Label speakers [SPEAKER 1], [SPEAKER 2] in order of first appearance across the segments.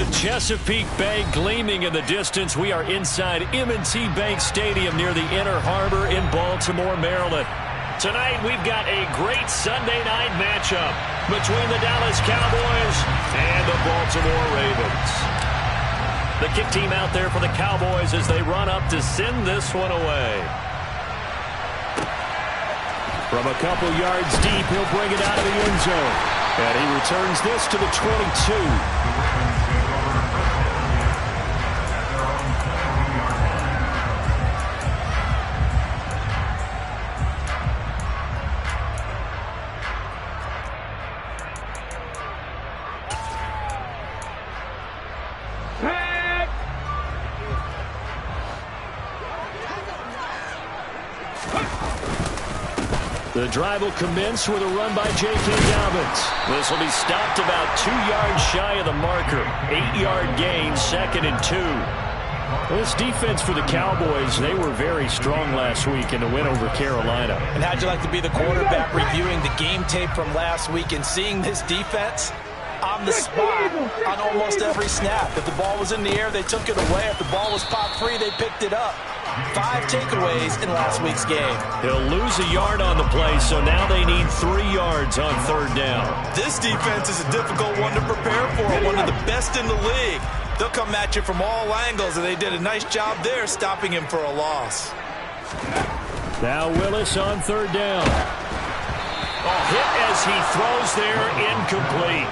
[SPEAKER 1] With Chesapeake Bay gleaming in the distance, we are inside M&T Bank Stadium near the Inner Harbor in Baltimore, Maryland. Tonight, we've got a great Sunday night matchup between the Dallas Cowboys and the Baltimore Ravens. The kick team out there for the Cowboys as they run up to send this one away. From a couple yards deep, he'll bring it out of the end zone. And he returns this to the 22. The drive will commence with a run by J.K. Dobbins. This will be stopped about 2 yards shy of the marker. 8-yard gain, 2nd and 2. This defense for the Cowboys, they were very strong last week in the win over Carolina.
[SPEAKER 2] And how'd you like to be the quarterback reviewing the game tape from last week and seeing this defense on the spot on almost every snap? If the ball was in the air, they took it away. If the ball was popped free, they picked it up. 5 takeaways in last week's game.
[SPEAKER 1] He'll lose a yard on the play, so now they need 3 yards on 3rd down.
[SPEAKER 2] This defense is a difficult one to prepare for, one of the best in the league. They'll come at you from all angles, and they did a nice job there stopping him for a loss.
[SPEAKER 1] Now Willis on 3rd down. A hit as he throws there, incomplete.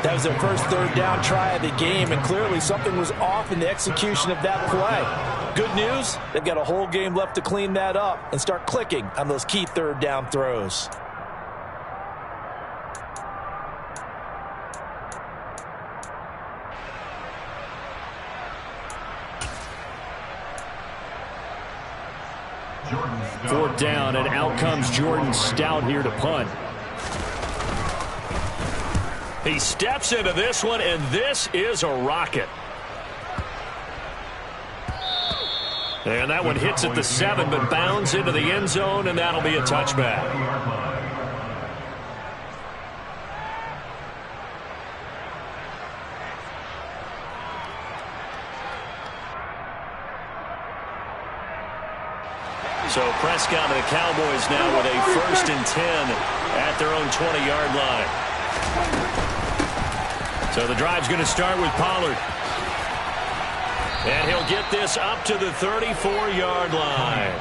[SPEAKER 2] That was their first 3rd down try of the game, and clearly something was off in the execution of that play. Good news, they've got a whole game left to clean that up and start clicking on those key 3rd down throws.
[SPEAKER 1] Fourth down, and out comes Jordan Stout here to punt. He steps into this one, and this is a rocket. And that one hits at the 7, but bounds into the end zone, and that'll be a touchback. So Prescott and the Cowboys now with a 1st and 10 at their own 20-yard line. So the drive's going to start with Pollard. And he'll get this up to the 34-yard line.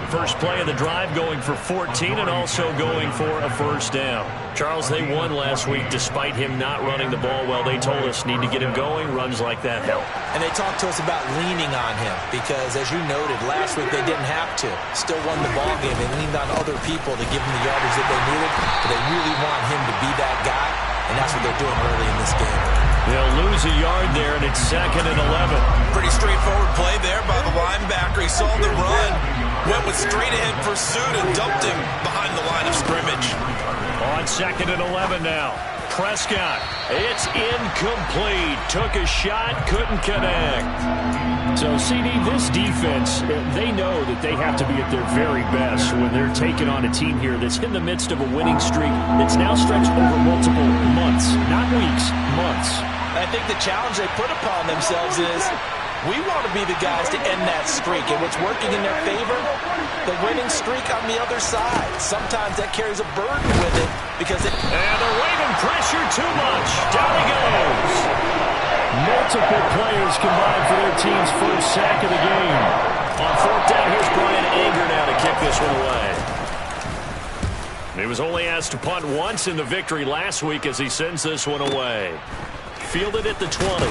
[SPEAKER 1] First play of the drive going for 14 and also going for a 1st down. Charles, they won last week despite him not running the ball well. They told us need to get him going. Runs like that help.
[SPEAKER 2] And they talked to us about leaning on him because, as you noted, last week they didn't have to. Still won the ball game. They leaned on other people to give them the yardage that they needed. But they really want him to be that guy, and that's what they're doing early in this game.
[SPEAKER 1] They'll lose a yard there, and it's 2nd and 11.
[SPEAKER 2] Pretty straightforward play there by the linebacker. He saw the run, went with straight-ahead pursuit, and dumped him behind the line of scrimmage.
[SPEAKER 1] On 2nd and 11 now. Prescott, it's incomplete. Took a shot, couldn't connect. So, CD, this defense, they know that they have to be at their very best when they're taking on a team here that's in the midst of a winning streak that's now stretched over multiple months, not weeks, months.
[SPEAKER 2] I think the challenge they put upon themselves is we want to be the guys to end that streak. And what's working in their favor? The winning streak on the other side. Sometimes that carries a burden with it because it...
[SPEAKER 1] And the Raven pressure too much. Down he goes. Multiple players combined for their team's first sack of the game. On 4th down, here's Brian Anger now to kick this one away. He was only asked to punt once in the victory last week as he sends this one away. Fielded at the 20. 51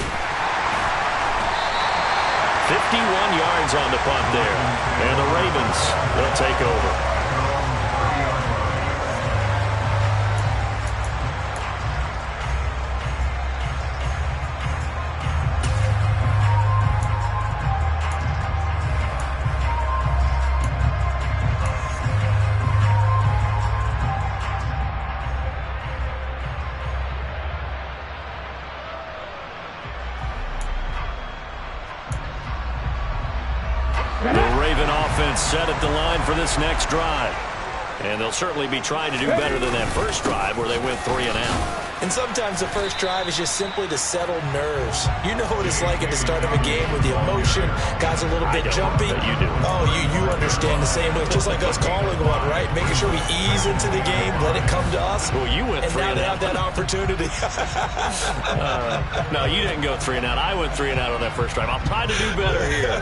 [SPEAKER 1] yards on the punt there. And the Ravens will take over. The Raven offense set at the line for this next drive. And they'll certainly be trying to do better than that first drive where they went 3 and out.
[SPEAKER 2] And sometimes the first drive is just simply to settle nerves. You know what it's like at the start of a game with the emotion, guys a little bit jumpy.
[SPEAKER 1] But you do.
[SPEAKER 2] Oh, you understand the same way. Just like us calling one, right? Making sure we ease into the game, let it come to us.
[SPEAKER 1] Well, you went 3 and out.
[SPEAKER 2] And now they have that opportunity.
[SPEAKER 1] No, you didn't go 3 and out. I went 3 and out on that first drive. I'll try to do better here.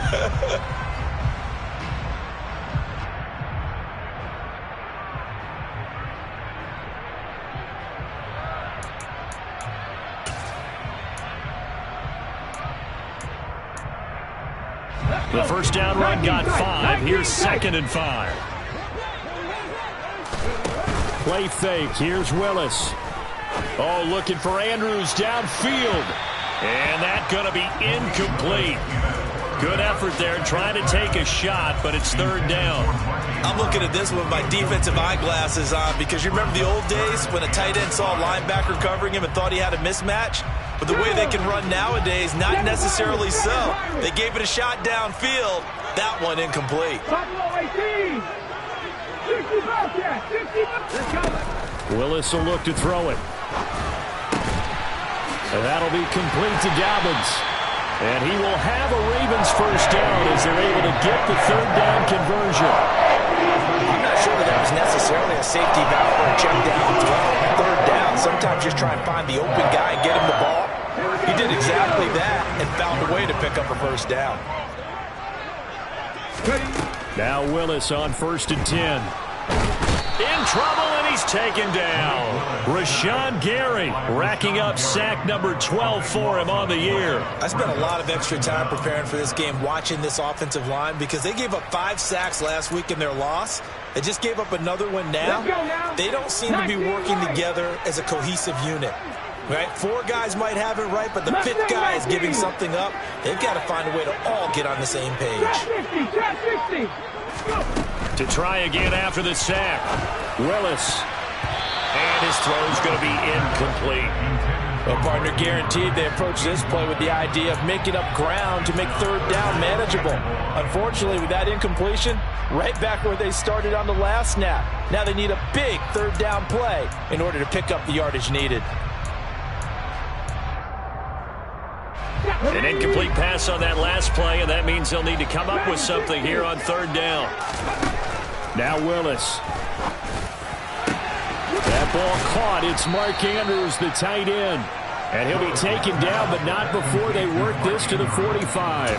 [SPEAKER 1] The first down run got 5. Here's 2nd and 5. Play fake. Here's Willis. Oh, looking for Andrews downfield. And that's going to be incomplete. Good effort there, trying to take a shot, but it's 3rd down.
[SPEAKER 2] I'm looking at this with my defensive eyeglasses on because you remember the old days when a tight end saw a linebacker covering him and thought he had a mismatch? But the way they can run nowadays, not necessarily so. They gave it a shot downfield. That one incomplete.
[SPEAKER 1] Willis will look to throw it. And that'll be complete to Dobbins. And he will have a Ravens first down as they're able to get the 3rd down conversion.
[SPEAKER 2] I'm not sure that was necessarily a safety valve or a check down throw. 3rd down, sometimes just try and find the open guy and get him the ball. He did exactly that and found a way to pick up a first down.
[SPEAKER 1] Now Willis on 1st and 10. In trouble, and he's taken down. Rashawn Gary racking up sack number 12 for him on the year.
[SPEAKER 2] I spent a lot of extra time preparing for this game watching this offensive line because they gave up 5 sacks last week in their loss. They just gave up another one now. They don't seem to be working together as a cohesive unit. Right? 4 guys might have it right, but the 5th guy is giving something up. They've got to find a way to all get on the same page.
[SPEAKER 1] To try again after the sack. Willis. And his throw's going to be incomplete.
[SPEAKER 2] Well, partner, guaranteed they approach this play with the idea of making up ground to make 3rd down manageable. Unfortunately, with that incompletion, right back where they started on the last snap. Now they need a big 3rd down play in order to pick up the yardage needed.
[SPEAKER 1] An incomplete pass on that last play, and that means they'll need to come up with something here on 3rd down. Now Willis. That ball caught. It's Mark Andrews, the tight end. And he'll be taken down, but not before they work this to the 45.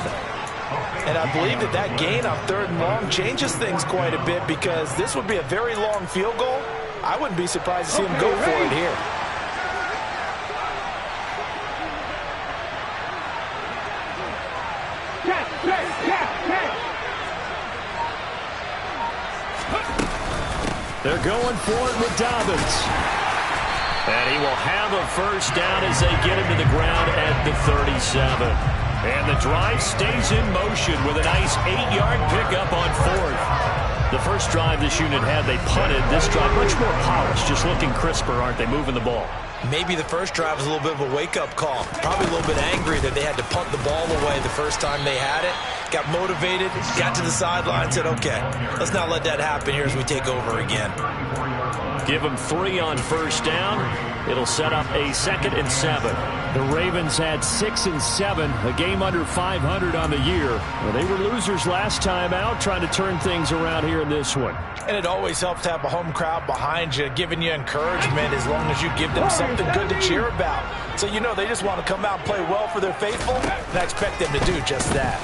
[SPEAKER 2] And I believe that gain on 3rd and long changes things quite a bit because this would be a very long field goal. I wouldn't be surprised to see him go for it here.
[SPEAKER 1] They're going for it with Dobbins. And he will have a first down as they get him to the ground at the 37. And the drive stays in motion with a nice 8-yard pickup on 4th. The first drive this unit had, they punted. This drive, much more polished, just looking crisper, aren't they, moving the ball?
[SPEAKER 2] Maybe the first drive was a little bit of a wake-up call. Probably a little bit angry that they had to punt the ball away the first time they had it. Got motivated, got to the sideline, said, okay, let's not let that happen here as we take over again.
[SPEAKER 1] Give them 3 on first down. It'll set up a 2nd and 7. The Ravens had 6 and 7, a game under 500 on the year. Well, they were losers last time out, trying to turn things around here in this one.
[SPEAKER 2] And it always helps to have a home crowd behind you, giving you encouragement as long as you give them something good to cheer about. So you know they just want to come out and play well for their faithful, and I expect them to do just that.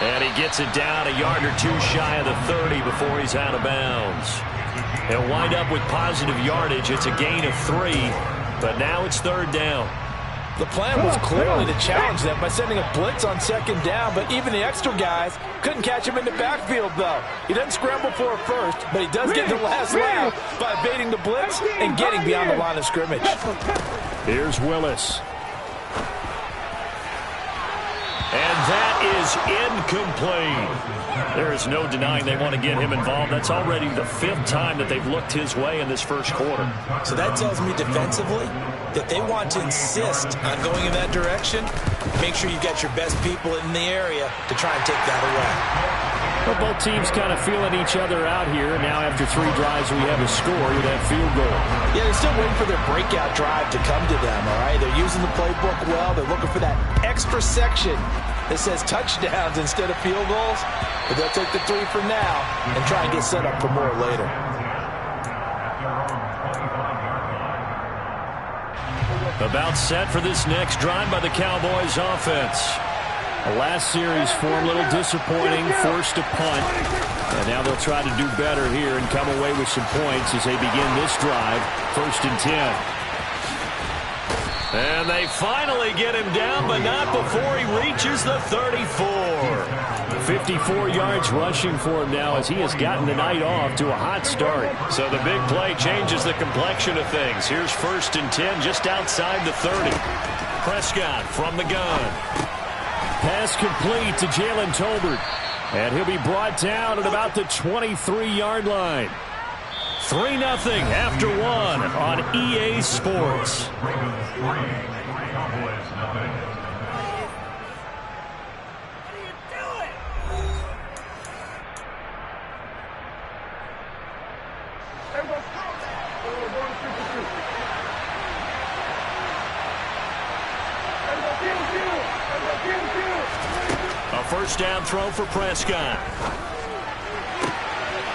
[SPEAKER 1] And he gets it down a yard or 2 shy of the 30 before he's out of bounds. He'll wind up with positive yardage. It's a gain of 3, but now it's 3rd down.
[SPEAKER 2] The plan was clearly to challenge them by sending a blitz on 2nd down, but even the extra guys couldn't catch him in the backfield, though. He doesn't scramble for a first, but he does get the last lap by evading the blitz and getting beyond the line of scrimmage.
[SPEAKER 1] Here's Willis. And that is incomplete. There is no denying they want to get him involved. That's already the 5th time that they've looked his way in this first quarter.
[SPEAKER 2] So that tells me defensively that they want to insist on going in that direction. Make sure you've got your best people in the area to try and take that away.
[SPEAKER 1] Well, both teams kind of feeling each other out here. Now after 3 drives, we have a score with that field goal.
[SPEAKER 2] Yeah, they're still waiting for their breakout drive to come to them, all right? They're using the playbook well. They're looking for that extra section that says touchdowns instead of field goals. But they'll take the 3 for now and try and get set up for more later.
[SPEAKER 1] About set for this next drive by the Cowboys offense. The last series form a little disappointing, forced a punt. And now they'll try to do better here and come away with some points as they begin this drive, 1st and 10. And they finally get him down, but not before he reaches the 34. 54 yards rushing for him now as he has gotten the night off to a hot start. So the big play changes the complexion of things. Here's 1st and 10 just outside the 30. Prescott from the gun. Pass complete to Jalen Tolbert. And he'll be brought down at about the 23-yard line. 3-0 after 1 on EA Sports. A first down throw for Prescott.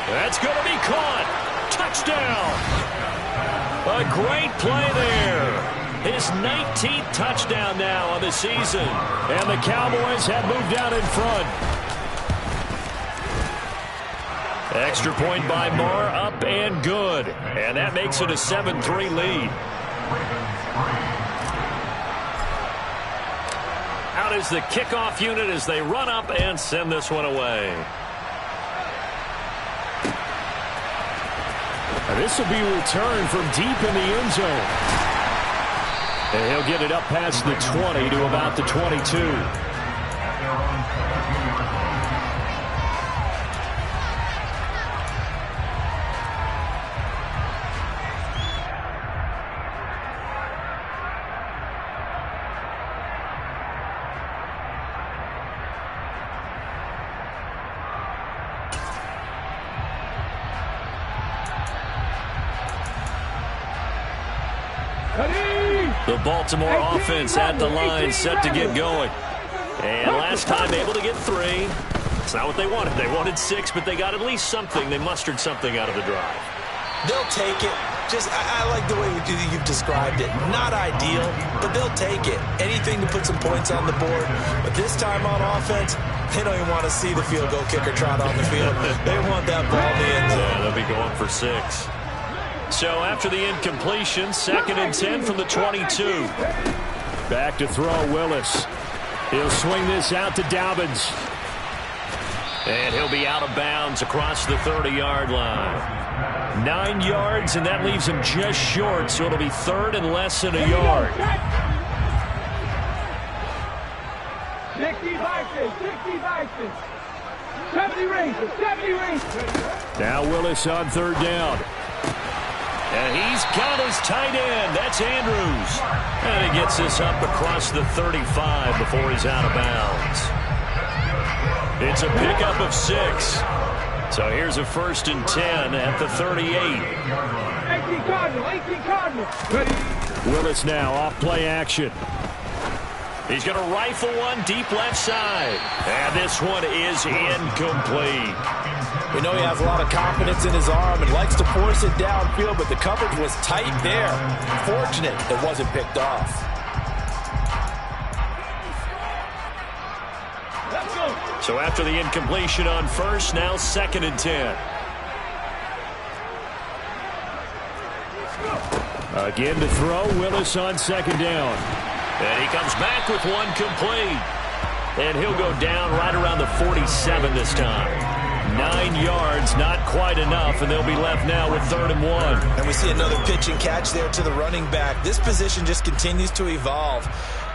[SPEAKER 1] That's going to be caught. Touchdown. A great play there. His 19th touchdown now on the season. And the Cowboys have moved out in front. Extra point by Marr, up and good. And that makes it a 7-3 lead. Out is the kickoff unit as they run up and send this one away. This will be returned from deep in the end zone. And he'll get it up past the 20 to about the 22. The Baltimore offense at the line, set to get going. And last time able to get 3. It's not what they wanted. They wanted 6, but they got at least something. They mustered something out of the drive.
[SPEAKER 2] They'll take it. I like the way you've described it. Not ideal, but they'll take it. Anything to put some points on the board. But this time on offense, they don't even want to see the field goal kicker trot on the field. They want that ball in the end zone.
[SPEAKER 1] Yeah, they'll be going for 6. So after the incompletion, 2nd and 10 from the 22. Back to throw Willis. He'll swing this out to Dobbins. And he'll be out of bounds across the 30-yard line. 9 yards, and that leaves him just short, so it'll be 3rd and less than a yard.
[SPEAKER 3] 70 races.
[SPEAKER 1] Now Willis on 3rd down. And he's got his tight end. That's Andrews. And he gets this up across the 35 before he's out of bounds. It's a pickup of 6. So here's a 1st and 10 at the 38.
[SPEAKER 3] 18 Cardinal.
[SPEAKER 1] Willis now off play action. He's going to rifle one deep left side. And this one is incomplete.
[SPEAKER 2] We know he has a lot of confidence in his arm and likes to force it downfield, but the coverage was tight there. Fortunate it wasn't picked off.
[SPEAKER 1] So after the incompletion on 1st, now 2nd and 10. Again to throw, Willis on 2nd down. And he comes back with one complete. And he'll go down right around the 47 this time. 9 yards, not quite enough, and they'll be left now with 3rd and 1.
[SPEAKER 2] And we see another pitch and catch there to the running back. This position just continues to evolve.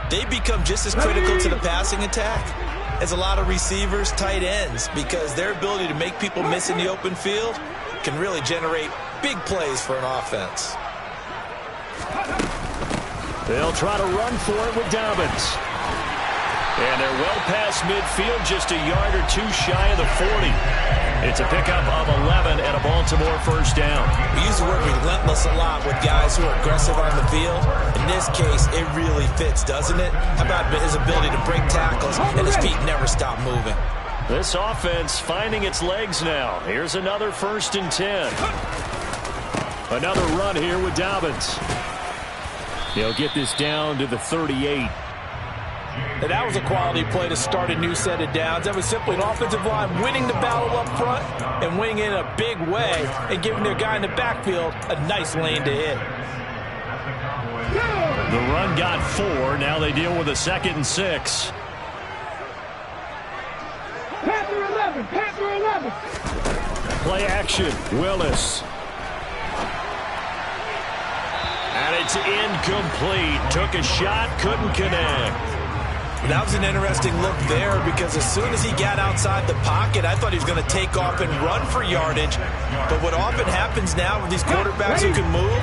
[SPEAKER 2] They become just as critical to the passing attack as a lot of receivers, tight ends, because their ability to make people miss in the open field can really generate big plays for an offense.
[SPEAKER 1] They'll try to run for it with Dobbins. And they're well past midfield, just a yard or two shy of the 40. It's a pickup of 11 and a Baltimore first down.
[SPEAKER 2] We use the word relentless a lot with guys who are aggressive on the field. In this case, it really fits, doesn't it? How about his ability to break tackles and his feet never stop moving?
[SPEAKER 1] This offense finding its legs now. Here's another 1st and 10. Another run here with Dobbins. He'll get this down to the 38.
[SPEAKER 2] And that was a quality play to start a new set of downs. That was simply an offensive line winning the battle up front and winning in a big way and giving their guy in the backfield a nice lane to hit.
[SPEAKER 1] The run got 4. Now they deal with a 2nd and 6.
[SPEAKER 3] Panther 11, Panther 11.
[SPEAKER 1] Play action, Willis. And it's incomplete. Took a shot, couldn't connect.
[SPEAKER 2] That was an interesting look there because as soon as he got outside the pocket, I thought he was going to take off and run for yardage. But what often happens now with these quarterbacks who can move,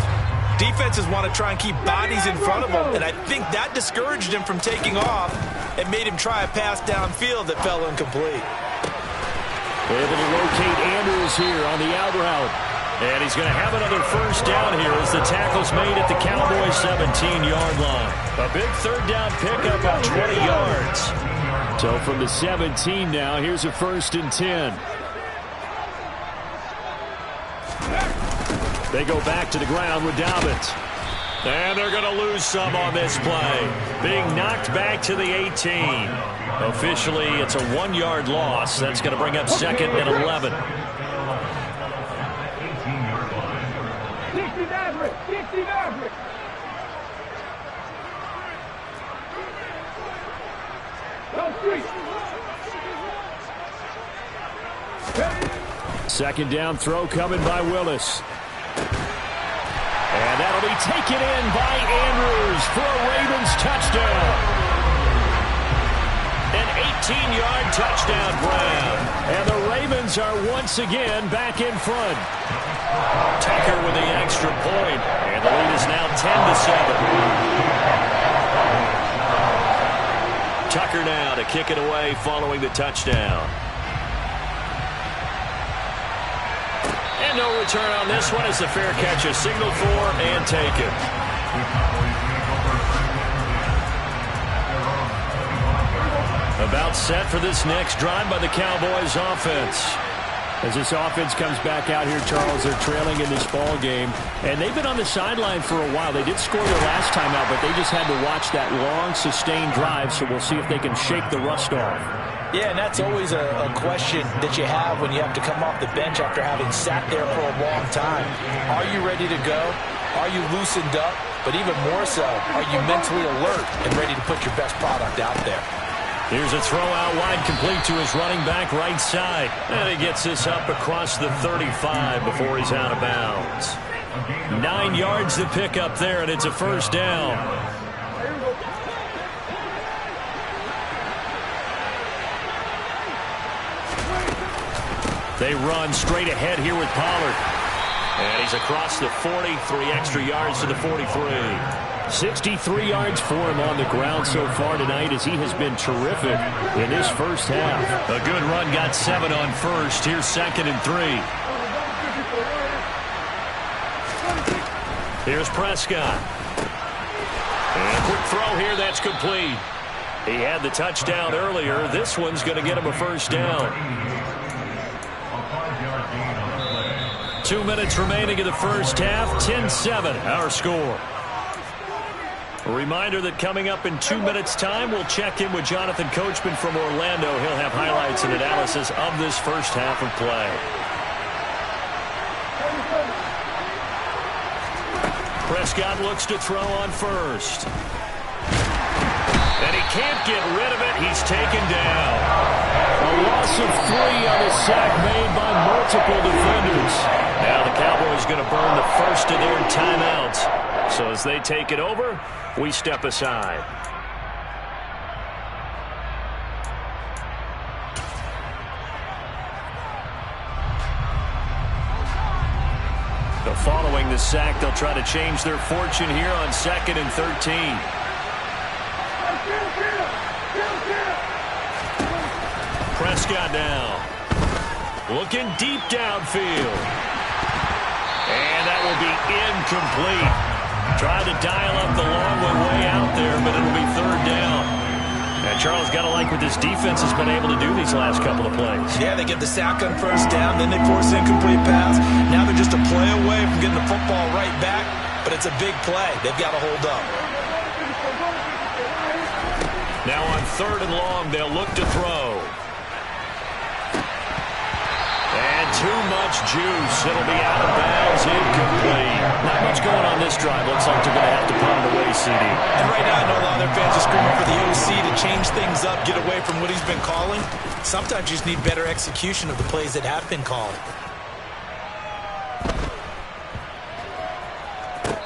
[SPEAKER 2] defenses want to try and keep bodies in front of them. And I think that discouraged him from taking off and made him try a pass downfield that fell incomplete.
[SPEAKER 1] Able to locate Andrews here on the out route. And he's going to have another first down here as the tackle's made at the Cowboys' 17-yard line. A big 3rd down pickup of 20 yards. So from the 17 now, here's a 1st and 10. They go back to the ground with Dobbins. And they're going to lose some on this play. Being knocked back to the 18. Officially, it's a 1-yard loss. That's going to bring up 2nd and 11.
[SPEAKER 3] 60 Maverick.
[SPEAKER 1] Second down throw coming by Willis. And that'll be taken in by Andrews for a Ravens touchdown. An 18-yard touchdown grab. And the Ravens are once again back in front. Tucker with the extra point. And the lead is now 10-7. Tucker now to kick it away following the touchdown. And no return on this one as the fair catch is signaled for and taken. About set for this next drive by the Cowboys offense. As this offense comes back out here, Charles, they're trailing in this ball game. And they've been on the sideline for a while. They did score their last time out, but they just had to watch that long, sustained drive. So we'll see if they can shake the rust off.
[SPEAKER 2] Yeah, and that's always a question that you have when you have to come off the bench after having sat there for a long time. Are you ready to go? Are you loosened up? But even more so, are you mentally alert and ready to put your best product out there?
[SPEAKER 1] Here's a throw out wide, complete to his running back right side. And he gets this up across the 35 before he's out of bounds. 9 yards to pick up there, and it's a first down. They run straight ahead here with Pollard. And he's across the 40, 3 extra yards to the 43. 63 yards for him on the ground so far tonight as he has been terrific in this first half. A good run, got 7 on first. Here's 2nd and 3. Here's Prescott. And a quick throw here, that's complete. He had the touchdown earlier. This one's going to get him a first down. 2 minutes remaining in the first half. 10-7, our score. A reminder that coming up in 2 minutes' time, we'll check in with Jonathan Coachman from Orlando. He'll have highlights and analysis of this first half of play. Prescott looks to throw on first. And he can't get rid of it. He's taken down. A loss of 3 on a sack made by multiple defenders. Now the Cowboys going to burn the first of their timeouts. So as they take it over, we step aside. So following the sack, they'll try to change their fortune here on 2nd and 13. Prescott now. Looking deep downfield. And that will be incomplete. Tried to dial up the long one way out there, but it'll be third down. And Charles, got to like what this defense has been able to do these last couple of plays.
[SPEAKER 2] Yeah, they get the sack on first down, then they force an incomplete pass. Now they're just a play away from getting the football right back, but it's a big play. They've got to hold up.
[SPEAKER 1] Now on third and long, they'll look to throw. And too much juice. It'll be out of bounds, incomplete. Not much going on this drive. Looks like they're going to have to punt it away, CD.
[SPEAKER 2] And right now, I know a lot of their fans are screaming for the OC to change things up, get away from what he's been calling. Sometimes you just need better execution of the plays that have been called.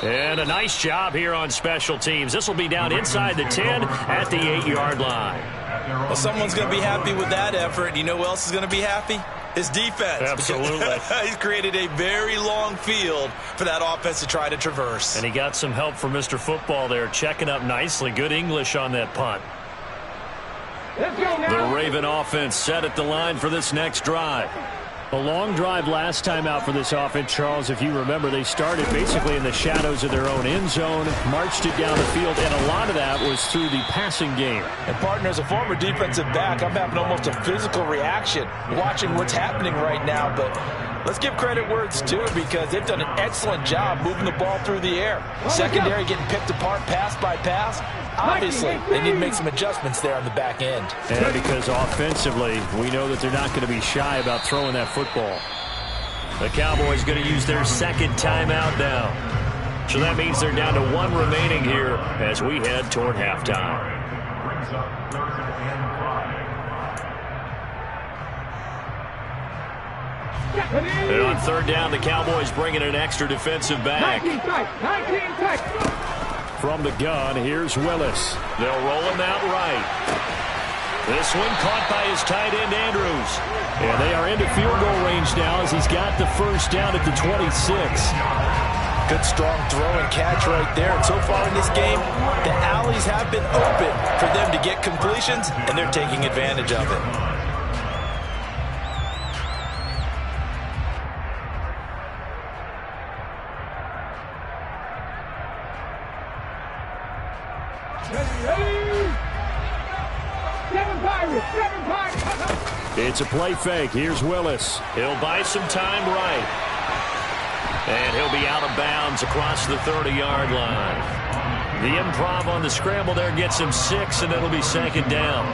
[SPEAKER 1] And a nice job here on special teams. This will be down inside the 10 at the 8-yard line.
[SPEAKER 2] Well, someone's going to be happy with that effort. You know who else is going to be happy? His defense.
[SPEAKER 1] Absolutely.
[SPEAKER 2] He's created a very long field for that offense to try to traverse.
[SPEAKER 1] And he got some help from Mr. Football there, checking up nicely. Good English on that punt.
[SPEAKER 3] Let's go now.
[SPEAKER 1] The Raven offense set at the line for this next drive. A long drive last time out for this offense, Charles. If you remember, they started basically in the shadows of their own end zone, marched it down the field, and a lot of that was through the passing game.
[SPEAKER 2] And, partner, as a former defensive back, I'm having almost a physical reaction watching what's happening right now. But let's give credit where it's due, because they've done an excellent job moving the ball through the air. Secondary getting picked apart pass by pass. Obviously, they need to make some adjustments there on the back end.
[SPEAKER 1] And because offensively, we know that they're not going to be shy about throwing that football. The Cowboys going to use their second timeout now. So that means they're down to one remaining here as we head toward halftime. And on third down, the Cowboys bringing an extra defensive back.
[SPEAKER 3] 19 tight.
[SPEAKER 1] From the gun, here's Willis. They'll roll him out right. This one caught by his tight end, Andrews. And they are into field goal range now as he's got the first down at the 26.
[SPEAKER 2] Good, strong throw and catch right there. And so far in this game, the alleys have been open for them to get completions, and they're taking advantage of it.
[SPEAKER 1] It's a play fake. Here's Willis. He'll buy some time right. And he'll be out of bounds across the 30-yard line. The improv on the scramble there gets him 6, and it'll be second down.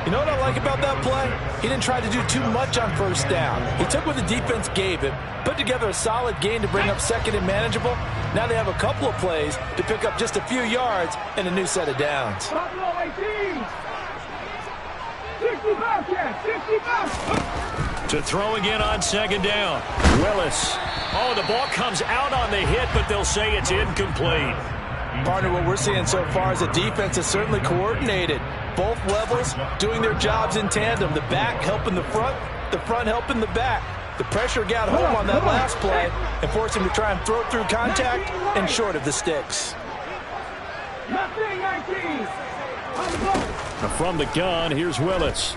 [SPEAKER 2] You know what I like about that play? He didn't try to do too much on first down. He took what the defense gave him, put together a solid gain to bring up second and manageable. Now they have a couple of plays to pick up just a few yards and a new set of downs.
[SPEAKER 1] To throw again on second down. Willis. Oh, the ball comes out on the hit, but they'll say it's incomplete.
[SPEAKER 2] Partner, what we're seeing so far is the defense is certainly coordinated. Both levels doing their jobs in tandem. The back helping the front helping the back. The pressure got home on that last play and forced him to try and throw through contact and short of the sticks.
[SPEAKER 1] From the gun, here's Willis.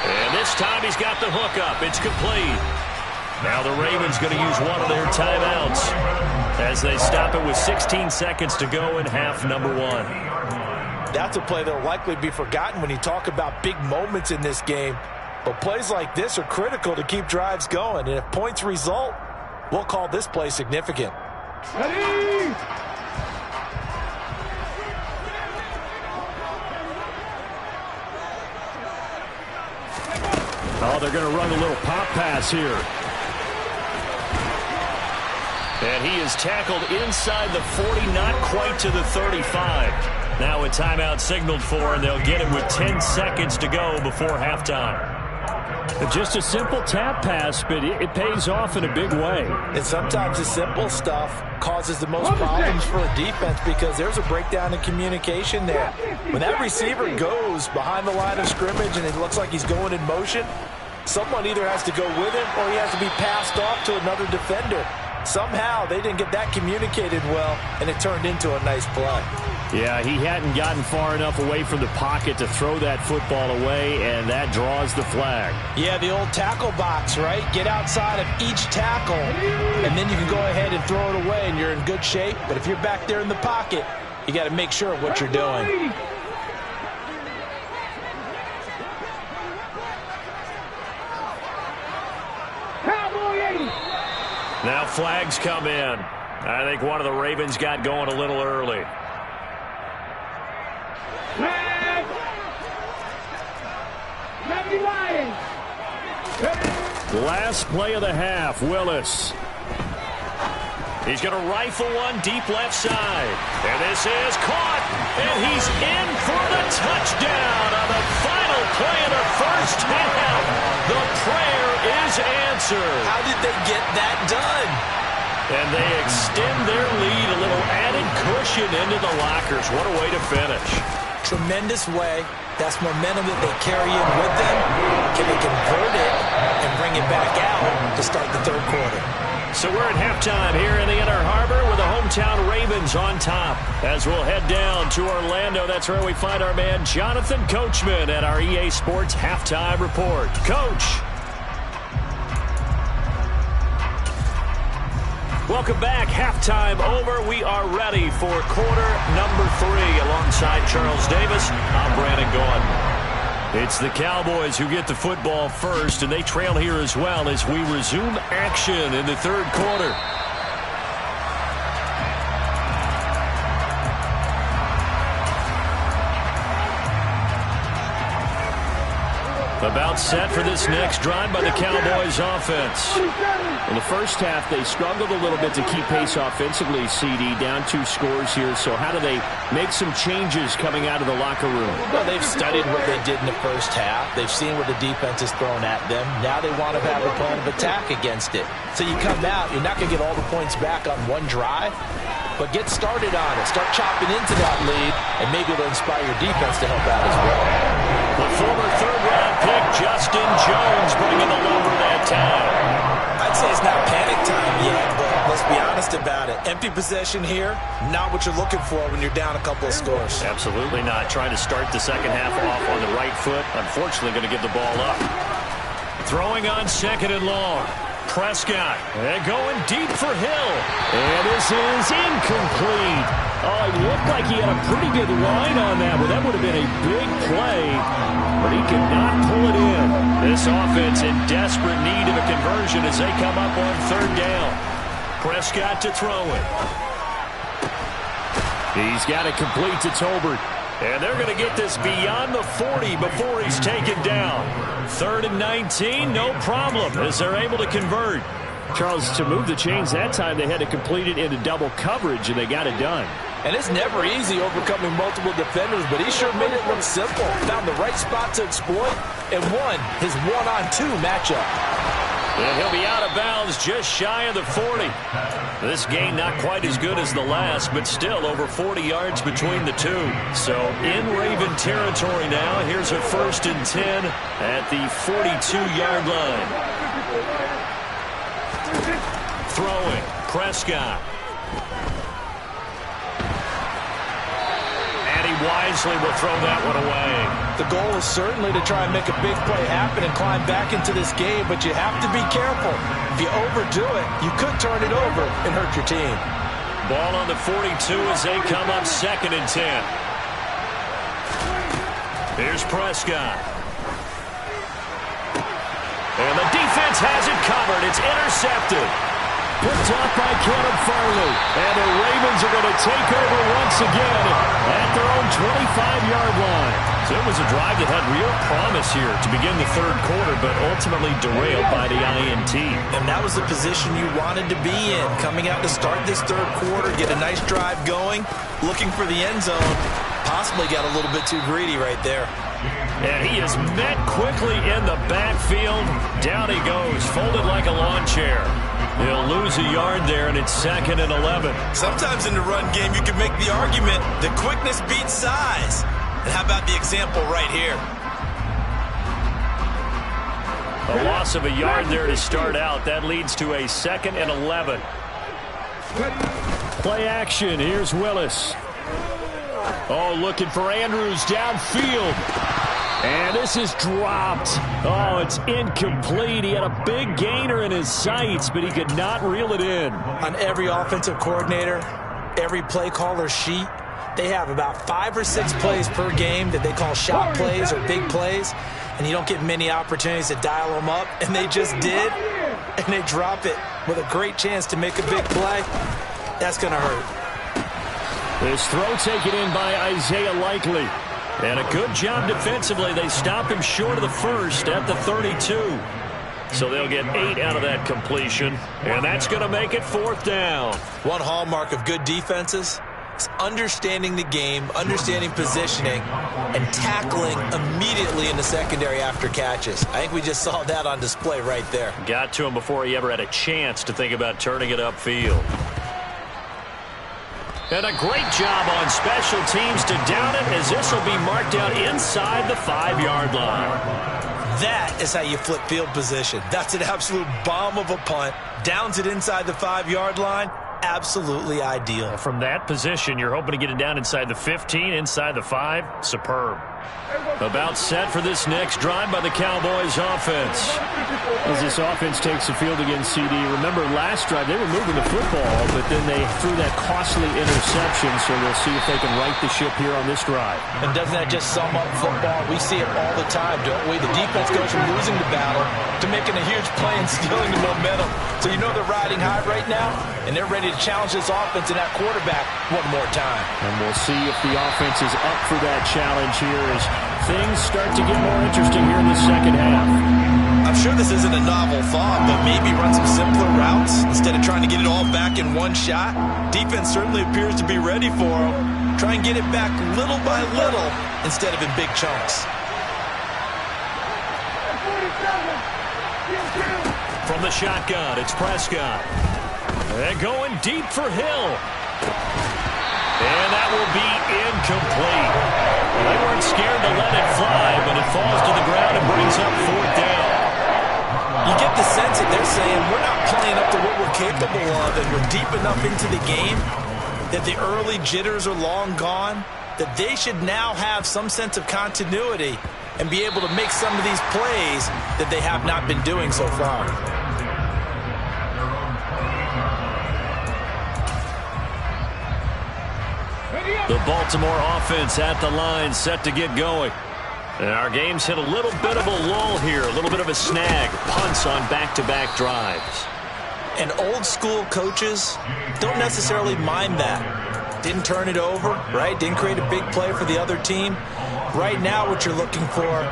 [SPEAKER 1] And this time he's got the hook up. It's complete. Now the Ravens going to use one of their timeouts as they stop it with 16 seconds to go in half number 1.
[SPEAKER 2] That's a play that will likely be forgotten when you talk about big moments in this game. But plays like this are critical to keep drives going. And if points result, we'll call this play significant.
[SPEAKER 3] Ready?
[SPEAKER 1] Oh, they're going to run a little pop pass here. And he is tackled inside the 40, not quite to the 35. Now a timeout signaled for, and they'll get it with 10 seconds to go before halftime. Just a simple tap pass, but it pays off in a big way.
[SPEAKER 2] And sometimes the simple stuff causes the most problems for a defense because there's a breakdown in communication there. When that receiver goes behind the line of scrimmage and it looks like he's going in motion, someone either has to go with him or he has to be passed off to another defender. Somehow they didn't get that communicated well, and it turned into a nice play.
[SPEAKER 1] Yeah, he hadn't gotten far enough away from the pocket to throw that football away, and that draws the flag.
[SPEAKER 2] Yeah, the old tackle box, right? Get outside of each tackle, and then you can go ahead and throw it away, and you're in good shape. But if you're back there in the pocket, you got to make sure of what you're doing.
[SPEAKER 1] Now flags come in. I think one of the Ravens got going a little early. Last play of the half, Willis. He's going to rifle one deep left side. And this is caught. And he's in for the touchdown on the final play of the first half. The prayer is answered.
[SPEAKER 2] How did they get that done?
[SPEAKER 1] And they extend their lead, a little added cushion into the lockers. What a way to finish.
[SPEAKER 2] Tremendous way. That's momentum that they carry in with them. Can they convert it and bring it back out to start the third quarter?
[SPEAKER 1] So we're at halftime here in the Inner Harbor with the hometown Ravens on top. As we'll head down to Orlando, that's where we find our man Jonathan Coachman at our EA Sports Halftime Report. Coach. Welcome back. Halftime over. We are ready for quarter number 3. Alongside Charles Davis, I'm Brandon Gaudin. It's the Cowboys who get the football first, and they trail here as well as we resume action in the third quarter. About set for this next drive by the Cowboys offense. In the first half, they struggled a little bit to keep pace offensively, CD, down 2 scores here. So how do they make some changes coming out of the locker room?
[SPEAKER 2] Well, they've studied what they did in the first half. They've seen what the defense has thrown at them. Now they want to have a plan of attack against it. So you come out, you're not going to get all the points back on one drive, but get started on it. Start chopping into that lead, and maybe it'll inspire your defense to help out as well.
[SPEAKER 1] The former third-round pick, Justin Jones, bringing the lumber that time.
[SPEAKER 2] I'd say it's not panic time yet, but let's be honest about it. Empty possession here, not what you're looking for when you're down a couple of scores.
[SPEAKER 1] Absolutely not. Trying to start the second half off on the right foot. Unfortunately, going to give the ball up. Throwing on second and long. Prescott, and going deep for Hill. And this is incomplete. Oh, it looked like he had a pretty good line on that, but that would have been a big play. But he could not pull it in. This offense in desperate need of a conversion as they come up on third down. Prescott to throw it. He's got it complete to Tolbert. And they're going to get this beyond the 40 before he's taken down. 3rd and 19, no problem, as they're able to convert. Charles, to move the chains that time, they had to complete it into double coverage, and they got it done.
[SPEAKER 2] And it's never easy overcoming multiple defenders, but he sure made it look simple. Found the right spot to exploit and won his 1-on-2 matchup.
[SPEAKER 1] And he'll be out of bounds just shy of the 40. This gain not quite as good as the last, but still over 40 yards between the two. So in Raven territory now. Here's a 1st and 10 at the 42-yard line. Throwing, Prescott. And he wisely will throw that one away.
[SPEAKER 2] The goal is certainly to try and make a big play happen and climb back into this game, but you have to be careful. If you overdo it, you could turn it over and hurt your team.
[SPEAKER 1] Ball on the 42 as they come up 2nd and 10. Here's Prescott. And the defense has it covered. It's intercepted. Picked off by Caleb Farley. And the Ravens are going to take over once again at their own 25-yard line. So it was a drive that had real promise here to begin the third quarter, but ultimately derailed by the INT.
[SPEAKER 2] And that was the position you wanted to be in. Coming out to start this third quarter, get a nice drive going, looking for the end zone. Possibly got a little bit too greedy right there.
[SPEAKER 1] And he is met quickly in the backfield. Down he goes, folded like a lawn chair. He'll lose a yard there, and it's 2nd and 11.
[SPEAKER 2] Sometimes in the run game, you can make the argument that quickness beats size. And how about the example right here?
[SPEAKER 1] A loss of a yard there to start out. That leads to a 2nd and 11. Play action. Here's Willis. Oh, looking for Andrews downfield. And this is dropped. Oh, it's incomplete. He had a big gainer in his sights, but he could not reel it in.
[SPEAKER 2] On every offensive coordinator, every play caller sheet, they have about 5 or 6 plays per game that they call shot plays or big plays, and you don't get many opportunities to dial them up, and they just did, and they drop it with a great chance to make a big play. That's going to hurt.
[SPEAKER 1] This throw taken in by Isaiah Likely. And a good job defensively. They stop him short of the first at the 32. So they'll get 8 out of that completion. And that's going to make it 4th down.
[SPEAKER 2] One hallmark of good defenses is understanding the game, understanding positioning, and tackling immediately in the secondary after catches. I think we just saw that on display right there.
[SPEAKER 1] Got to him before he ever had a chance to think about turning it upfield. And a great job on special teams to down it, as this will be marked out inside the 5-yard line.
[SPEAKER 2] That is how you flip field position. That's an absolute bomb of a punt. Downs it inside the 5-yard line. Absolutely ideal.
[SPEAKER 1] From that position, you're hoping to get it down inside the 15, inside the 5. Superb. About set for this next drive by the Cowboys offense. As this offense takes the field against CD, remember last drive they were moving the football, but then they threw that costly interception, so we'll see if they can right the ship here on this drive.
[SPEAKER 2] And doesn't that just sum up football? We see it all the time, don't we? The defense goes from losing the battle to making a huge play and stealing the momentum. So you know they're riding high right now, and they're ready to challenge this offense and that quarterback one more time.
[SPEAKER 1] And we'll see if the offense is up for that challenge here as things start to get more interesting here in the second half.
[SPEAKER 2] I'm sure this isn't a novel thought, but maybe run some simpler routes instead of trying to get it all back in one shot. Defense certainly appears to be ready for them. Try and get it back little by little instead of in big chunks.
[SPEAKER 1] From the shotgun, it's Prescott. They're going deep for Hill. And that will be incomplete. They weren't scared to let it fly, but it falls to the ground and brings up 4th down.
[SPEAKER 2] You get the sense that they're saying we're not playing up to what we're capable of, and we're deep enough into the game that the early jitters are long gone, that they should now have some sense of continuity and be able to make some of these plays that they have not been doing so far.
[SPEAKER 1] The Baltimore offense at the line, set to get going. And our game's hit a little bit of a lull here, a little bit of a snag. Punts on back-to-back drives.
[SPEAKER 2] And old-school coaches don't necessarily mind that. Didn't turn it over, right? Didn't create a big play for the other team. Right now what you're looking for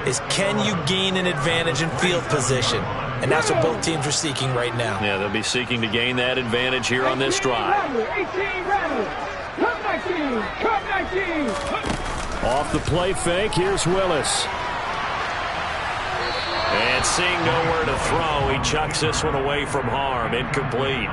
[SPEAKER 2] is, can you gain an advantage in field position? And that's what both teams are seeking right now.
[SPEAKER 1] Yeah, they'll be seeking to gain that advantage here on this drive. Off the play fake, here's Willis. And seeing nowhere to throw, he chucks this one away from harm. Incomplete.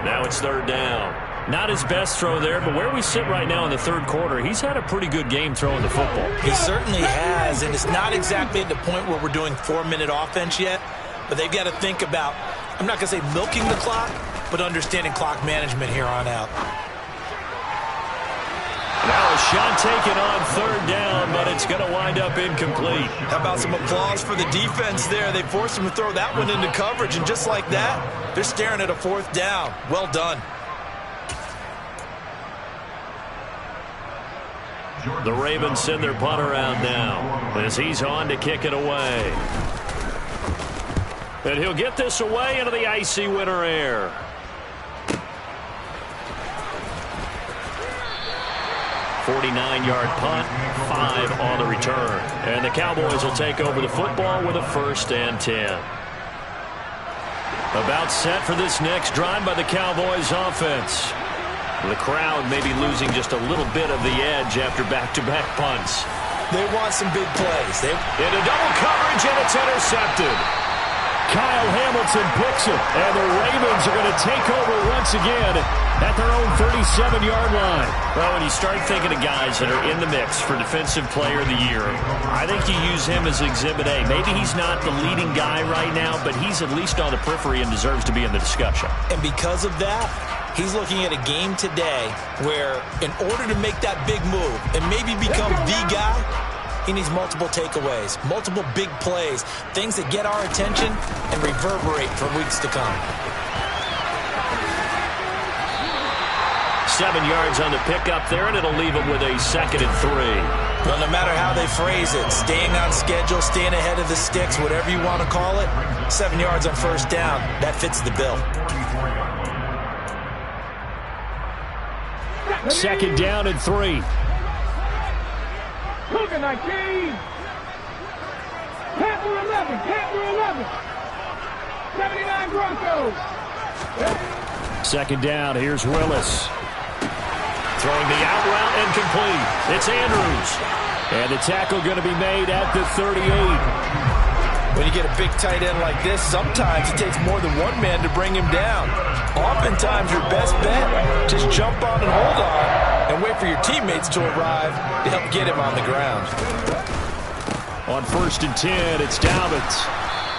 [SPEAKER 1] Now it's 3rd down. Not his best throw there, but where we sit right now in the 3rd quarter, he's had a pretty good game throwing the football.
[SPEAKER 2] He certainly has, and it's not exactly at the point where we're doing 4-minute offense yet, but they've got to think about, I'm not going to say milking the clock, but understanding clock management here on out.
[SPEAKER 1] Now a shot taken on 3rd down, but it's going to wind up incomplete.
[SPEAKER 2] How about some applause for the defense there? They forced him to throw that one into coverage, and just like that, they're staring at a 4th down. Well done.
[SPEAKER 1] The Ravens send their punter out now as he's on to kick it away. And he'll get this away into the icy winter air. .49-yard punt, 5 on the return. And the Cowboys will take over the football with a 1st and 10. About set for this next drive by the Cowboys offense. The crowd may be losing just a little bit of the edge after back-to-back punts.
[SPEAKER 2] They want some big plays.
[SPEAKER 1] Into double coverage, and it's intercepted. Kyle Hamilton picks it, and the Ravens are going to take over once again at their own 37-yard line. Well, when you start thinking of guys that are in the mix for Defensive Player of the Year, I think you use him as Exhibit A. Maybe he's not the leading guy right now, but he's at least on the periphery and deserves to be in the discussion.
[SPEAKER 2] And because of that, He's looking at a game today where in order to make that big move and maybe become the guy, he needs multiple takeaways, multiple big plays, things that get our attention and reverberate for weeks to come.
[SPEAKER 1] 7 yards on the pickup there, and it'll leave him with a 2nd and 3.
[SPEAKER 2] Well, no matter how they phrase it, staying on schedule, staying ahead of the sticks, whatever you want to call it, 7 yards on first down, that fits the bill.
[SPEAKER 1] 2nd down and 3.
[SPEAKER 3] Cougar 19. Panther 11. Panther 11. 79 Broncos.
[SPEAKER 1] 2nd down. Here's Willis. Throwing the out route and complete. It's Andrews. And the tackle going to be made at the 38.
[SPEAKER 2] When you get a big tight end like this, sometimes it takes more than one man to bring him down. Oftentimes, your best bet, just jump on and hold on and wait for your teammates to arrive to help get him on the ground.
[SPEAKER 1] On 1st and 10, it's Dobbins.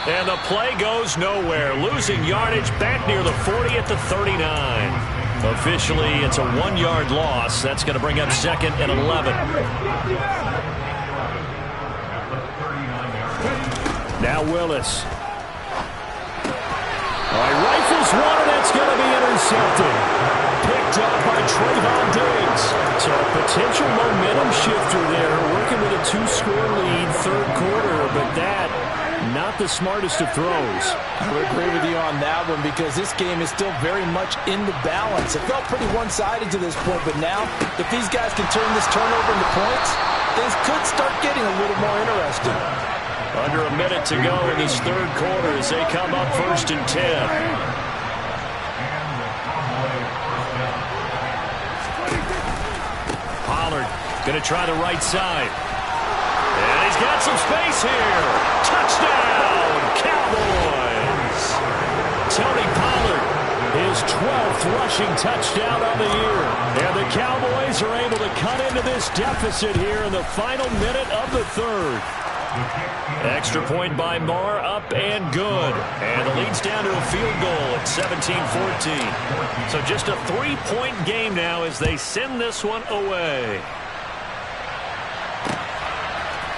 [SPEAKER 1] And the play goes nowhere. Losing yardage back near the 40 at the 39. Officially, it's a 1-yard loss. That's going to bring up 2nd and 11. Now Willis. All right, rifles one, and that's going to be intercepted. Picked up by Trayvon Diggs. So a potential momentum shifter there, working with a 2-score lead, 3rd quarter, but that, not the smartest of throws.
[SPEAKER 2] I would agree with you on that one because this game is still very much in the balance. It felt pretty one-sided to this point, but now, if these guys can turn this turnover into points, things could start getting a little more interesting.
[SPEAKER 1] Under a minute to go in this 3rd quarter as they come up 1st and 10. Pollard going to try the right side. And he's got some space here. Touchdown, Cowboys. Tony Pollard, his 12th rushing touchdown on the year. And the Cowboys are able to cut into this deficit here in the final minute of the 3rd. Extra point by Marr, up and good. And the lead's down to a field goal at 17-14. So just a 3-point game now as they send this one away.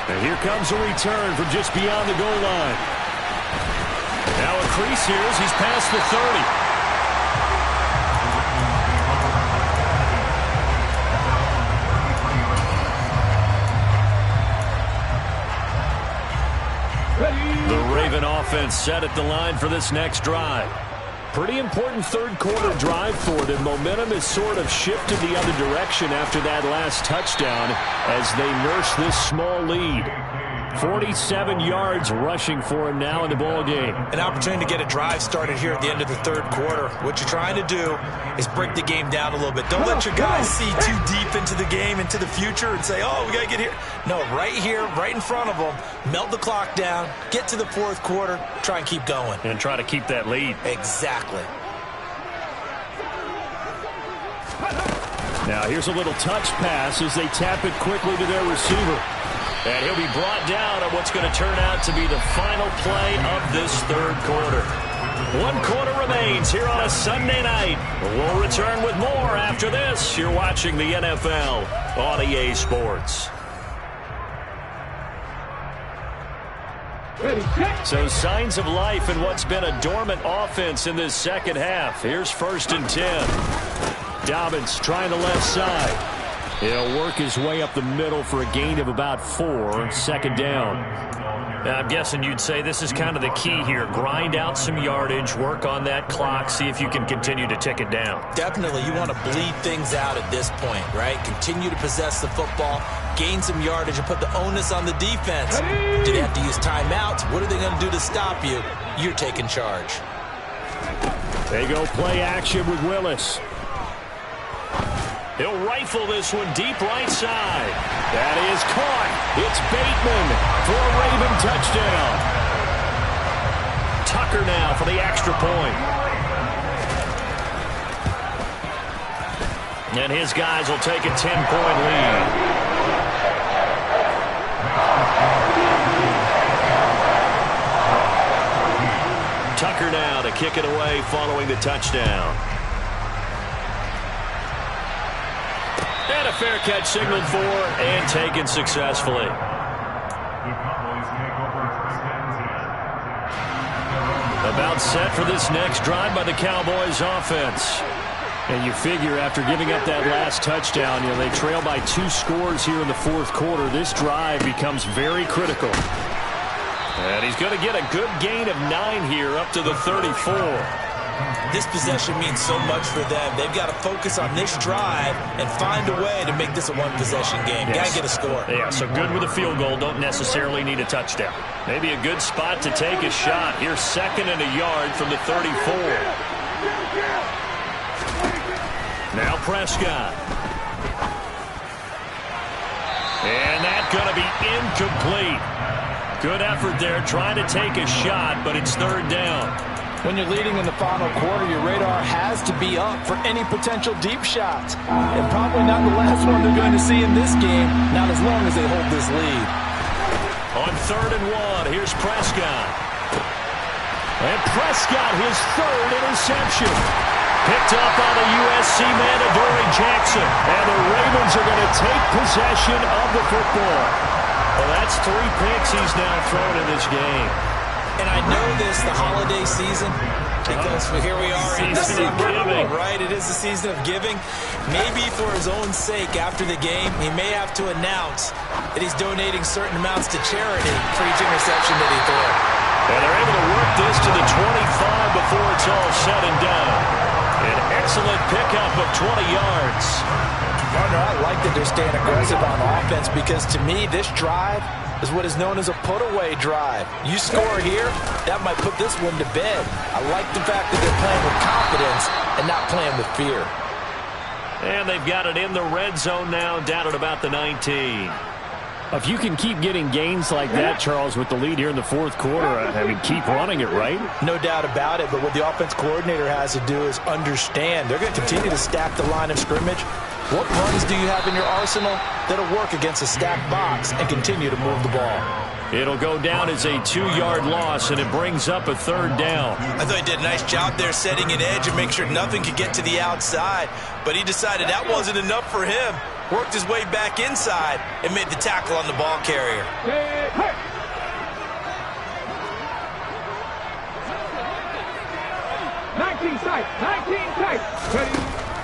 [SPEAKER 1] And here comes a return from just beyond the goal line. Now a crease here as he's past the 30. The Raven offense set at the line for this next drive. Pretty important 3rd quarter drive for them. Momentum has sort of shifted the other direction after that last touchdown as they nurse this small lead. 47 yards rushing for him now in the ball game.
[SPEAKER 2] An opportunity to get a drive started here at the end of the 3rd quarter. What you're trying to do is break the game down a little bit. Don't let your guys see too deep into the game, into the future, and say, oh, we got to get here. No, right here, right in front of them, melt the clock down, get to the 4th quarter, try and keep going.
[SPEAKER 1] And try to keep that lead.
[SPEAKER 2] Exactly.
[SPEAKER 1] Now here's a little touch pass as they tap it quickly to their receiver. And he'll be brought down on what's going to turn out to be the final play of this 3rd quarter. 1 quarter remains here on a Sunday night. We'll return with more after this. You're watching the NFL on EA Sports. So signs of life in what's been a dormant offense in this 2nd half. Here's 1st and 10. Dobbins trying the left side. He'll work his way up the middle for a gain of about 4. 2nd down. Now, I'm guessing you'd say this is kind of the key here. Grind out some yardage, work on that clock, see if you can continue to tick it down.
[SPEAKER 2] Definitely, you want to bleed things out at this point, right? Continue to possess the football, gain some yardage, and put the onus on the defense. Do they have to use timeouts? What are they going to do to stop you? You're taking charge.
[SPEAKER 1] They go play action with Willis. He'll rifle this one deep right side. That is caught. It's Bateman for a Raven touchdown. Tucker now for the extra point. And his guys will take a 10-point lead. Tucker now to kick it away following the touchdown. a fair catch signaled for and taken successfully. About set for this next drive by the Cowboys offense. And you figure after giving up that last touchdown, they trail by 2 scores here in the fourth quarter. This drive becomes very critical. And he's going to get a good gain of 9 here up to the 34.
[SPEAKER 2] This possession means so much for them. They've got to focus on this drive and find a way to make this a one-possession game.
[SPEAKER 1] Yes.
[SPEAKER 2] Got to get a score.
[SPEAKER 1] Yeah, so good with a field goal. Don't necessarily need a touchdown. Maybe a good spot to take a shot. Here's 2nd and a yard from the 34. Now Prescott. And that's going to be incomplete. Good effort there trying to take a shot, but it's 3rd down.
[SPEAKER 2] When you're leading in the final quarter, your radar has to be up for any potential deep shots. And probably not the last one they're going to see in this game, not as long as they hold this lead.
[SPEAKER 1] On 3rd and 1, here's Prescott. And Prescott, his 3rd interception. Picked up by the USC man, Adoree Jackson. And the Ravens are going to take possession of the football. Well, that's 3 picks he's now thrown in this game.
[SPEAKER 2] And I know this, the holiday season, because here we are in December, right? It is the season of giving. Maybe for his own sake after the game, he may have to announce that he's donating certain amounts to charity for each interception that he threw.
[SPEAKER 1] And they're able to work this to the 25 before it's all said and done. An excellent pickup of 20 yards.
[SPEAKER 2] Partner, I like that they're staying aggressive on offense because to me, this drive is what is known as a put-away drive. You score here, that might put this one to bed. I like the fact that they're playing with confidence and not playing with fear.
[SPEAKER 1] And they've got it in the red zone now, down at about the 19. If you can keep getting gains like that, Charles, with the lead here in the fourth quarter, I mean, keep running it, right?
[SPEAKER 2] No doubt about it, but what the offense coordinator has to do is understand. They're going to continue to stack the line of scrimmage. What runs do you have in your arsenal that'll work against a stacked box and continue to move the ball?
[SPEAKER 1] It'll go down as a 2-yard loss, and it brings up a 3rd down.
[SPEAKER 2] I thought he did a nice job there setting an edge and make sure nothing could get to the outside, but he decided that wasn't enough for him. Worked his way back inside and made the tackle on the ball carrier.
[SPEAKER 3] 19 tight, 19 tight.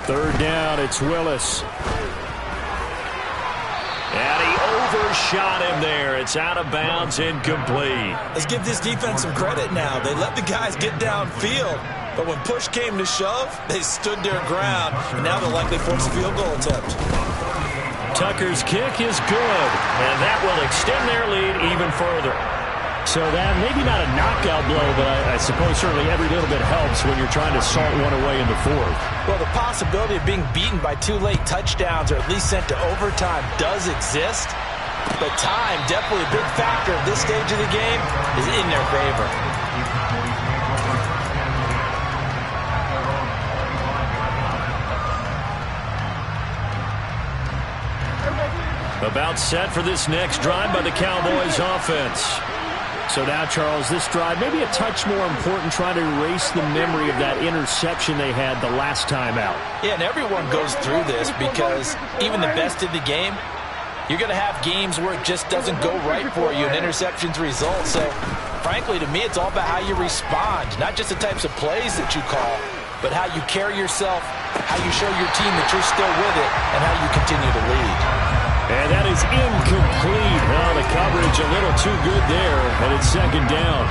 [SPEAKER 1] 3rd down, it's Willis. And he overshot him there. It's out of bounds, incomplete.
[SPEAKER 2] Let's give this defense some credit now. They let the guys get downfield, but when push came to shove, they stood their ground, and now they'll likely force a field goal attempt.
[SPEAKER 1] Tucker's kick is good, and that will extend their lead even further. So that maybe not a knockout blow, but I suppose certainly every little bit helps when you're trying to salt one away in the fourth. Well,
[SPEAKER 2] the possibility of being beaten by 2 late touchdowns or at least sent to overtime does exist, but time, definitely a big factor at this stage of the game, is in their favor.
[SPEAKER 1] About set for this next drive by the Cowboys offense. So now, Charles, this drive maybe a touch more important, trying to erase the memory of that interception they had the last time out.
[SPEAKER 2] Yeah, and everyone goes through this because even the best in the game, you're going to have games where it just doesn't go right for you and interceptions result. So, frankly, to me, it's all about how you respond, not just the types of plays that you call, but how you carry yourself, how you show your team that you're still with it, and how you continue to lead.
[SPEAKER 1] And that is incomplete. Well, the coverage a little too good there, and it's 2nd down.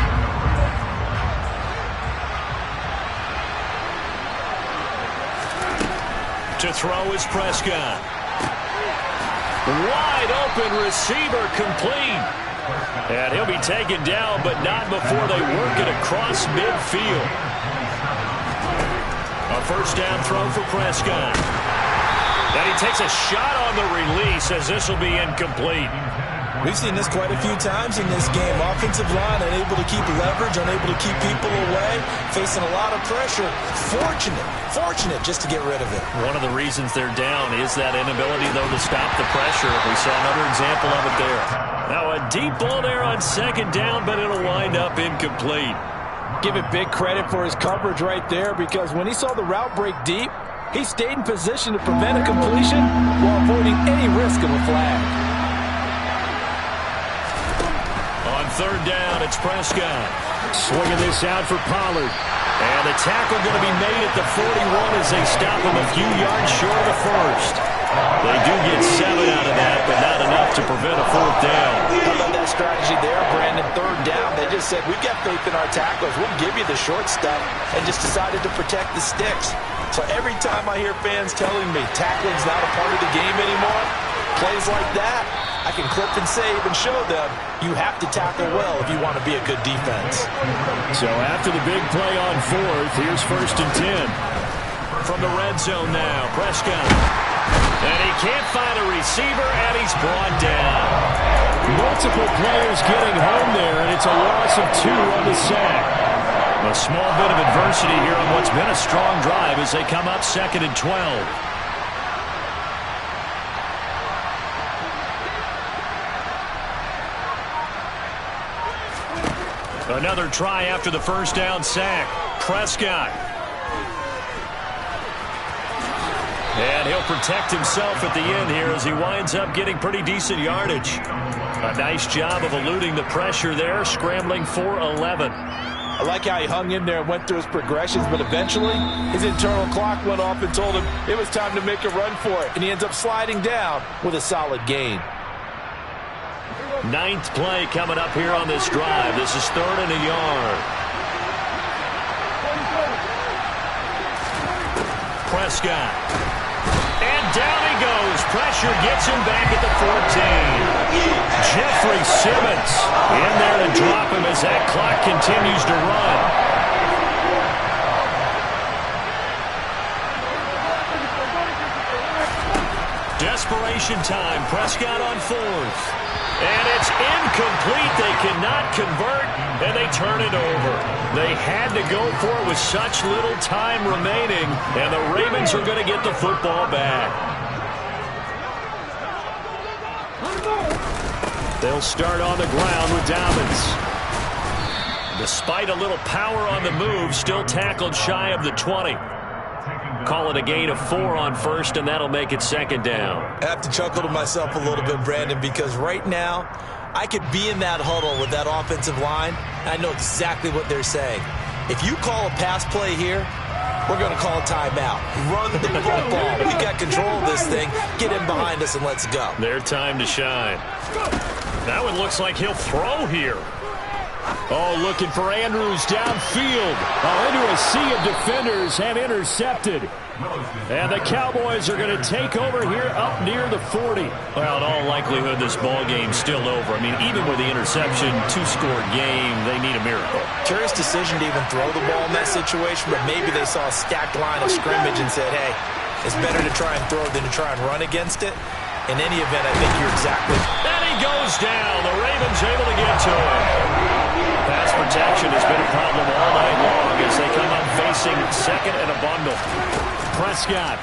[SPEAKER 1] To throw is Prescott. Wide open receiver complete. And he'll be taken down, but not before they work it across midfield. A 1st down throw for Prescott. And he takes a shot on the release as this will be incomplete.
[SPEAKER 2] We've seen this quite a few times in this game. Offensive line unable to keep leverage, unable to keep people away, facing a lot of pressure. Fortunate just to get rid of it.
[SPEAKER 1] One of the reasons they're down is that inability, though, to stop the pressure. We saw another example of it there. Now a deep ball there on 2nd down, but it'll wind up incomplete.
[SPEAKER 2] Give it big credit for his coverage right there, because when he saw the route break deep, He stayed in position to prevent a completion while avoiding any risk of a flag.
[SPEAKER 1] On third down, it's Prescott. Swinging this out for Pollard. And the tackle going to be made at the 41 as they stop him a few yards short of the first. They do get 7 out of that, but not enough to prevent a fourth down.
[SPEAKER 2] How about that strategy there, Brandon? Third down, they just said, we've got faith in our tacklers. We'll give you the short stuff, and just decided to protect the sticks. So every time I hear fans telling me tackling's not a part of the game anymore, plays like that, I can clip and save and show them you have to tackle well if you want to be a good defense.
[SPEAKER 1] So after the big play on fourth, here's 1st and 10. From the red zone now, Prescott. And he can't find a receiver, and he's brought down. Multiple players getting home there, and it's a loss of 2 on the sack. A small bit of adversity here on what's been a strong drive as they come up 2nd and 12. Another try after the first down sack. Prescott. And he'll protect himself at the end here as he winds up getting pretty decent yardage. A nice job of eluding the pressure there, scrambling for 11.
[SPEAKER 2] I like how he hung in there and went through his progressions, but eventually his internal clock went off and told him it was time to make a run for it, and he ends up sliding down with a solid gain.
[SPEAKER 1] 9th play coming up here on this drive. This is 3rd and a yard. Prescott. And down he goes. Pressure gets him back at the 14. Jeffrey Simmons in there to drop him as that clock continues to run. Desperation time. Prescott on 4th. And it's incomplete. They cannot convert, and they turn it over. They had to go for it with such little time remaining, and the Ravens are going to get the football back. They'll start on the ground with Dobbins. Despite a little power on the move, still tackled shy of the 20. Call it a gain of 4 on 1st, and that'll make it 2nd down.
[SPEAKER 2] I have to chuckle to myself a little bit, Brandon, because right now I could be in that huddle with that offensive line, and I know exactly what they're saying. If you call a pass play here, we're going to call a timeout. Run the football. We got control of this thing. Get in behind us and let's go.
[SPEAKER 1] Their time to shine. That one looks like he'll throw here. Oh, looking for Andrews downfield. Into a sea of defenders and intercepted. And the Cowboys are going to take over here up near the 40. Well, in all likelihood, this ball game's still over. I mean, even with the interception, 2-score game, they need a miracle.
[SPEAKER 2] Curious decision to even throw the ball in that situation, but maybe they saw a stacked line of scrimmage and said, hey, it's better to try and throw than to try and run against it. In any event, I think you're exactly...
[SPEAKER 1] And he goes down. The Ravens able to get to him. Pass protection has been a problem all night long as they come up facing 2nd and a bundle. Prescott.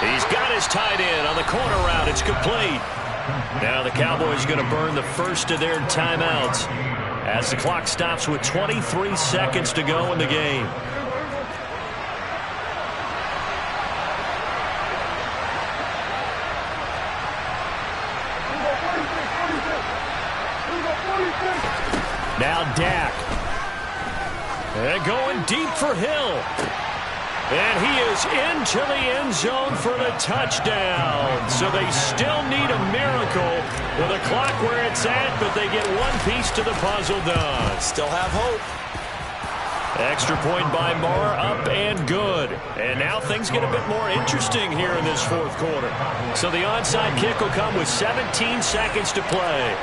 [SPEAKER 1] He's got his tight end on the corner route. It's complete. Now the Cowboys going to burn the first of their timeouts as the clock stops with 23 seconds to go in the game. Now Dak. And going deep for Hill. And he is into the end zone for the touchdown. So they still need a miracle with the clock where it's at, but they get one piece to the puzzle done.
[SPEAKER 2] Still have hope.
[SPEAKER 1] Extra point by Moore, up and good. And now things get a bit more interesting here in this 4th quarter. So the onside kick will come with 17 seconds to play.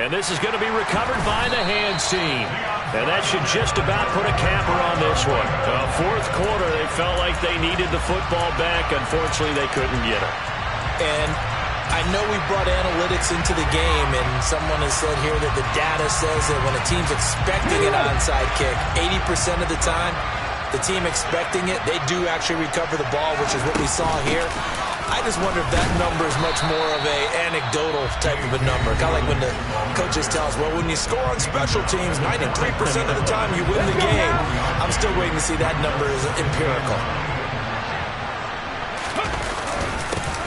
[SPEAKER 1] And this is going to be recovered by the hands team. And that should just about put a capper on this one. 4th quarter, they felt like they needed the football back. Unfortunately, they couldn't get it.
[SPEAKER 2] And I know we brought analytics into the game, and someone has said here that the data says that when a team's expecting an onside kick, 80% of the time, the team expecting it, they do actually recover the ball, which is what we saw here. I just wonder if that number is much more of a anecdotal type of a number. Kind of like when the coaches tell us, well, when you score on special teams, 93% of the time you win the game. I'm still waiting to see that number is empirical.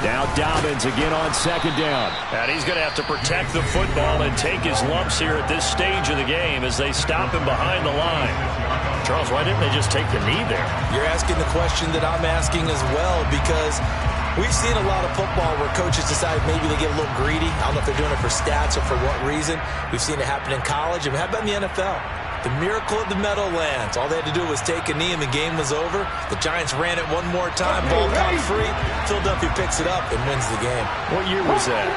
[SPEAKER 1] Now Dobbins again on second down. And he's going to have to protect the football and take his lumps here at this stage of the game as they stop him behind the line. Charles, why didn't they just take the knee there? You're asking the question that I'm asking as well, because we've seen a lot of football where coaches decide maybe they get a little greedy. I don't know if they're doing it for stats or for what reason. We've seen it happen in college, and how about in the NFL? The miracle of the Meadowlands. All they had to do was take a knee and the game was over. The Giants ran it one more time. Ball caught free. Philadelphia picks it up and wins the game. What year was that?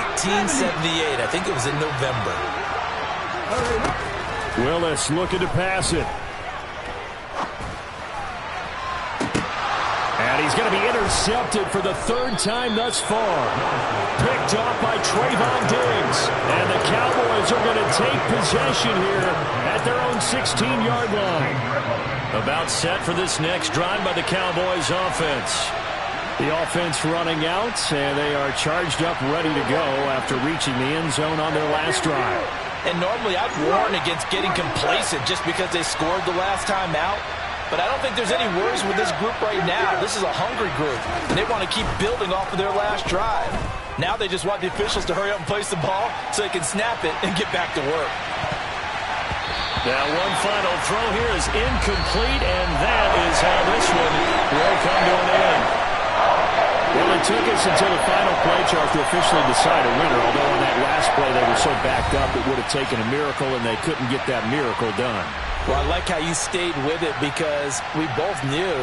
[SPEAKER 1] 1978. I think it was in November. Willis looking to pass it. And he's going to be intercepted for the third time thus far. Picked off by Trayvon Diggs. And the Cowboys are going to take possession here at their own 16-yard line. About set for this next drive by the Cowboys offense. The offense running out, and they are charged up, ready to go after reaching the end zone on their last drive.
[SPEAKER 2] And normally I'd warn against getting complacent just because they scored the last time out. But I don't think there's any worries with this group right now. This is a hungry group, and they want to keep building off of their last drive. Now they just want the officials to hurry up and place the ball so they can snap it and get back to work.
[SPEAKER 1] Now one final throw here is incomplete, and that is how this one will come to an end. Well, it took us until the final play chart to officially decide a winner, although on that last play they were so backed up it would have taken a miracle, and they couldn't get that miracle done.
[SPEAKER 2] Well, I like how you stayed with it, because we both knew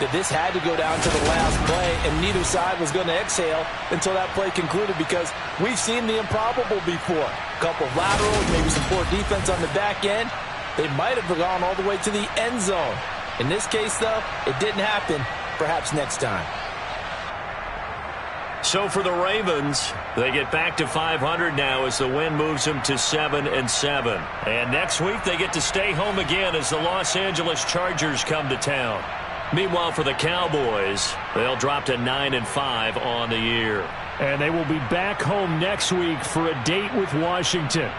[SPEAKER 2] that this had to go down to the last play, and neither side was going to exhale until that play concluded, because we've seen the improbable before. A couple of laterals, maybe some poor defense on the back end. They might have gone all the way to the end zone. In this case, though, it didn't happen. Perhaps next time.
[SPEAKER 1] So for the Ravens, they get back to 500 now as the win moves them to 7-7. And next week they get to stay home again as the Los Angeles Chargers come to town. Meanwhile, for the Cowboys, they'll drop to 9-5 on the year. And they will be back home next week for a date with Washington.